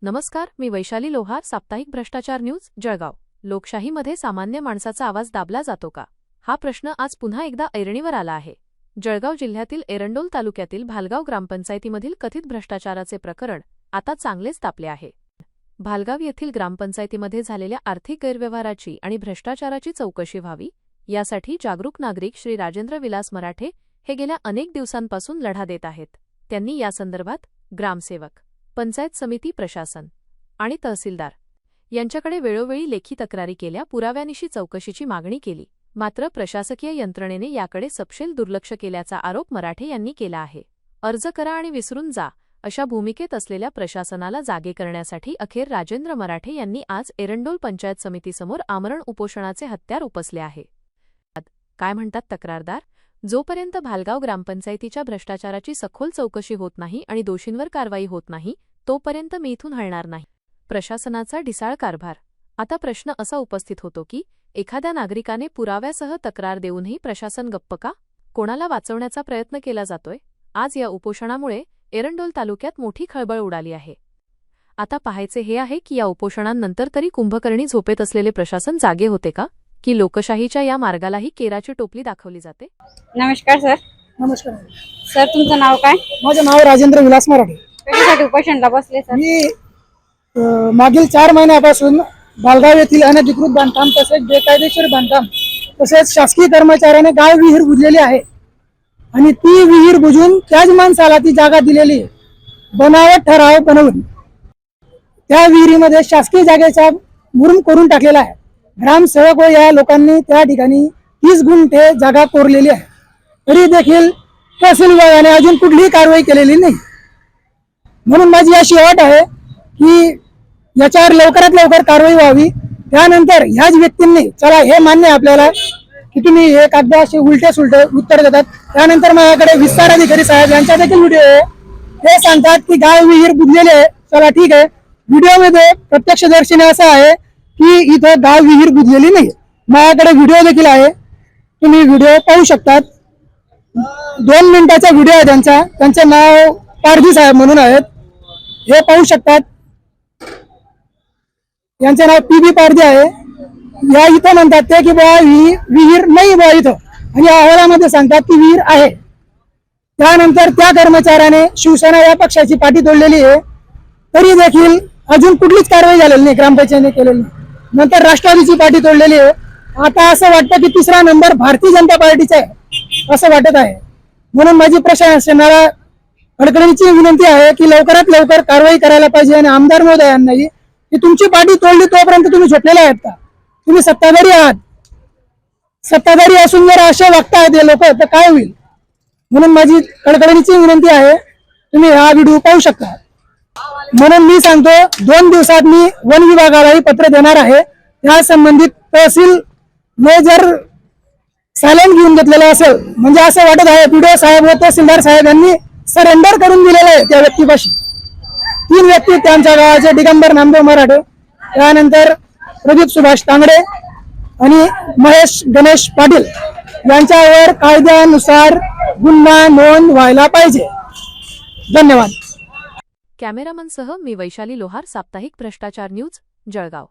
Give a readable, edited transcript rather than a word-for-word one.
नमस्कार, मी वैशाली लोहार, साप्ताहिक भ्रष्टाचार न्यूज, जळगाव। लोकशाहीमध्ये सामान्य माणसाचा आवाज दाबला जातो का? हा प्रश्न आज पुन्हा एकदा ऐरणीवर आला आहे। जळगाव जिल्ह्यातील एरंडोल तालुक्यातील भालगाव ग्रामपंचायतीमधील कथित भ्रष्टाचाराचे प्रकरण आता चांगलेच तापले आहे। भालगाव येथील ग्रामपंचायतीमध्ये झालेल्या आर्थिक गैरव्यवहाराची आणि भ्रष्टाचाराची चौकशी व्हावी, यासाठी जागरूक नागरिक श्री राजेंद्र विलास मराठे हे गेल्या अनेक दिवसांपासून लढा देत आहेत। त्यांनी यासंदर्भात ग्रामसेवक, पंचायत समिती प्रशासन आणि तहसीलदार यांच्याकडे वेळोवेळी लेखी तक्रारी केल्या, पुराव्यानिशी चौकशीची मागणी केली। मात्र प्रशासकीय यंत्रणेने याकडे सपशेल दुर्लक्ष केल्याचा आरोप मराठे यांनी केला आहे। अर्ज करा आणि विसरून जा अशा भूमिकेत असलेल्या प्रशासनाला जागे करण्यासाठी अखेर राजेंद्र मराठे यांनी आज एरंडोल पंचायत समितीसमोर आमरण उपोषणाचे हत्यार उपसले आहे। काय म्हणतात तक्रारदार? जोपर्यंत भालगाव ग्रामपंचायतीच्या भ्रष्टाचाराची सखोल चौकशी होत नाही आणि दोषींवर कारवाई होत नाही, तोपर्यंत मी इथून हलणार नाही। प्रशासनाचा ढिसाळ कारभार। आता प्रश्न असा उपस्थित होतो की एखाद्या नागरिकाने पुराव्यासह तक्रार देऊनही प्रशासन गप्प का? कोणाला वाचवण्याचा प्रयत्न केला जातोय? आज या उपोषणामुळे एरंडोल तालुक्यात मोठी खळबळ उडाली आहे। आता पाहायचे हे आहे की या उपोषणांनंतर तरी कुंभकर्णी झोपेत असलेले प्रशासन जागे होते का, की लोकशाहीच्या या मार्गालाही केराची टोपली दाखवली जाते? नमस्कार सर। नमस्कार सर, तुमचं नाव काय? माझं नाव राजेंद्र विलास मराठे। कशासाठी उपोषणाला बसले सर? मी मागील 4 महिन्यापासून भालगाव येथील अनधिकृत बांधकाम तसेच बेकायदेशीर बांधकाम तसेच शासकीय कर्मचाऱ्याने गाव विहीर बुजलेली आहे आणि ती विहीर बुजून त्याच माणसाला ती जागा दिलेली आहे। बनावट ठराव बनवून त्या विहिरीमध्ये शासकीय जागेचा मुरुम करून टाकलेला आहे। ग्रामसेवक व या लोकांनी त्या ठिकाणी 30 गुंठे जागा कोरलेली आहे, तरी देखील तहसील विभागाने अजून कुठलीही कारवाई केलेली नाही। म्हणून माझी अशी अट आहे की याच्यावर लवकरात लवकर कारवाई व्हावी। त्यानंतर ह्याच व्यक्तींनी, चला हे मान्य आपल्याला की तुम्ही हे कागद असे उलटे सुलटे उत्तर देतात, त्यानंतर माझ्याकडे विस्तार अधिकारी साहेब यांचा देखील व्हिडिओ आहे। ते सांगतात की गाव विहीर बुजलेली आहे। चला ठीक आहे, व्हिडिओमध्ये प्रत्यक्षदर्शीने असं आहे की इथं गाव विहीर बुजलेली नाही। माझ्याकडे व्हिडिओ देखील आहे, तुम्ही व्हिडिओ पाहू शकतात। 2 मिनिटाचा व्हिडिओ आहे त्यांचा। त्यांचे नाव पारधी साहेब म्हणून आहेत, हे पाहू शकतात। यांचे नाव पीबी पारधी आहे। या इथं म्हणतात ते की बा विहीर नाही बा इथं, आणि या अहवालामध्ये सांगतात की विहीर आहे। त्यानंतर त्या कर्मचाऱ्याने शिवसेना या पक्षाची पाठी तोडलेली आहे, तरी देखील अजून कुठलीच कारवाई झालेली नाही, ग्रामपंचायतीने केलेली नाही। नंतर राष्ट्रवादीची पाठी तोडलेली आहे। आता असं वाटतं की 3रा नंबर भारतीय जनता पार्टीचा आहे असं वाटत आहे। म्हणून माझी प्रशासनाला कडकडीची विनंती आहे की लवकरात लवकर कारवाई करायला पाहिजे। आणि आमदार महोदयांनाही की तुमची पाठी तोडली तोपर्यंत तुम्ही झोपलेले आहेत का? तुम्ही सत्ताधारी आहात, सत्ताधारी असून जर असे वागतायत हे लोक तर काय होईल? म्हणून माझी कडकडीची विनंती आहे, तुम्ही हा व्हिडिओ पाहू शकता। म्हणून मी सांगतो 2 दिवसात मी वन विभागालाही पत्र देणार आहे। त्या संबंधित तहसील ने जर सायलेंट घेऊन घेतलेलं असेल, म्हणजे असं वाटत आहे व्हिडिओ साहेब व तहसीलदार साहेब यांनी सरेंडर करून दिलेलं आहे त्या व्यक्तीपाशी। 3 व्यक्ती त्यांच्या गावाचे दिगंबर नामदेव मराठे, त्यानंतर प्रदीप सुभाष तांगडे आणि महेश गणेश पाटील यांच्यावर कायद्यानुसार गुन्हा नोंद व्हायला पाहिजे। धन्यवाद। कॅमेरामनसह मी वैशाली लोहार, साप्ताहिक भ्रष्टाचार न्यूज, जळगाव।